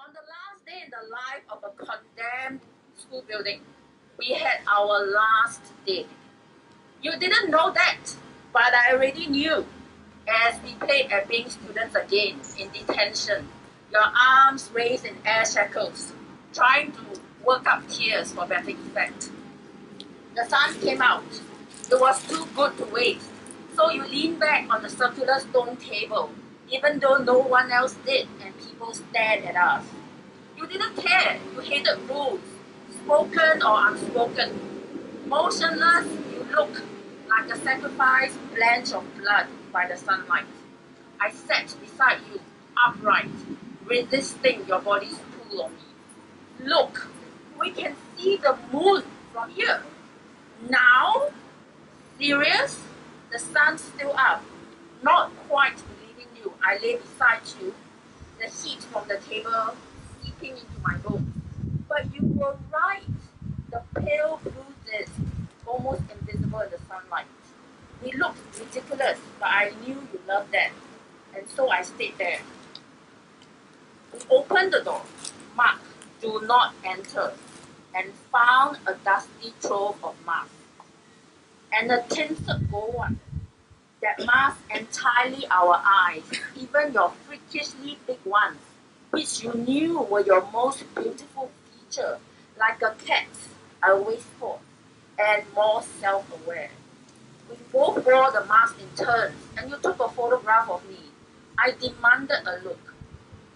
On the last day in the life of a condemned school building, we had our last day. You didn't know that, but I already knew. As we played at being students again in detention, your arms raised in air shackles, trying to work up tears for better effect. The sun came out. It was too good to waste. So you leaned back on the circular stone table, even though no one else did and people stared at us. You didn't care. You hated rules, spoken or unspoken. Motionless, you looked like a sacrificed blanch of blood by the sunlight. I sat beside you, upright, resisting your body's pull on me. Look, we can see the moon from here. Now? Serious? The sun's still up. Not quite believing you, I lay beside you, the heat from the table seeping into my bones. But you were right. The pale blue disc, almost invisible in the sunlight. We looked ridiculous, but I knew you loved that. And so I stayed there. We opened the door, marked, "Do not enter," and found a dusty trove of masks. And a tinted gold one that masked entirely our eyes, even your freakishly big ones, which you knew were your most beautiful feature, like a cat's, I always thought, and more self-aware. We both wore the mask in turns, and you took a photograph of me. I demanded a look.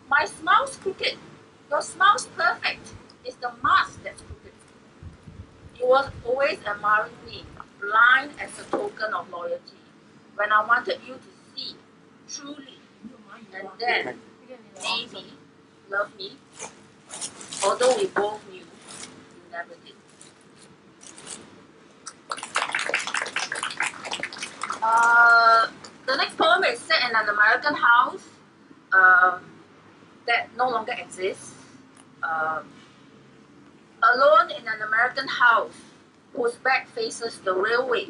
My smile's crooked. Your smile's perfect. It's the mask that's crooked. You were always admiring me, blind as a token of loyalty, when I wanted you to see, truly, and then, maybe, love me, although we both knew you never did. The next poem is set in an American house that no longer exists. Alone in an American house whose back faces the railway,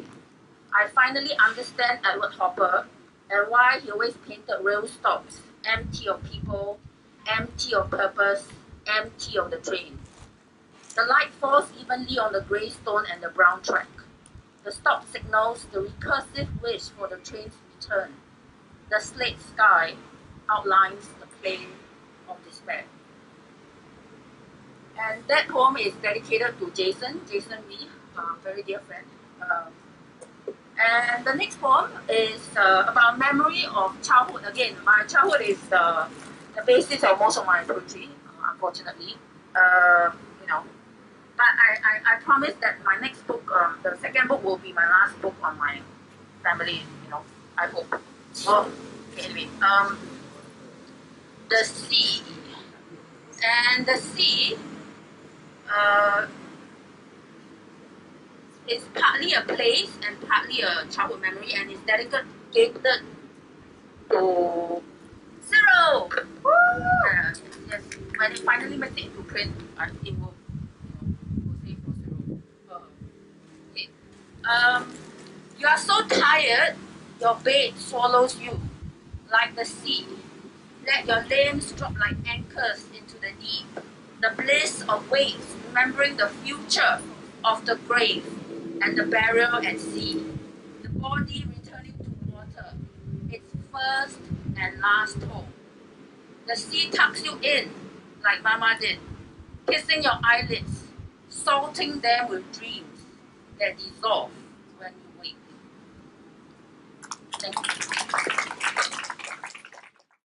I finally understand Edward Hopper and why he always painted rail stops empty of people, empty of purpose, empty of the train. The light falls evenly on the grey stone and the brown track. The stop signals the recursive wish for the train's return. The slate sky outlines the plain of despair. And that poem is dedicated to Jason Lee, very dear friend. And the next poem is about memory of childhood. Again, my childhood is the basis of most of my poetry, unfortunately. But I promise that my next book, the second book, will be my last book on my family, I hope. Oh, okay, anyway. The sea. And the sea is partly a place and partly a childhood memory, and is dedicated to Zero. Yes, when it finally makes it into print, it will say for Zero. Okay. You are so tired, your bed swallows you like the sea. Let your limbs drop like anchors into the deep. The bliss of waves, remembering the future of the grave and the burial at sea. The body returning to water, its first and last home. The sea tucks you in, like Mama did, kissing your eyelids, salting them with dreams that dissolve when you wake. Thank you.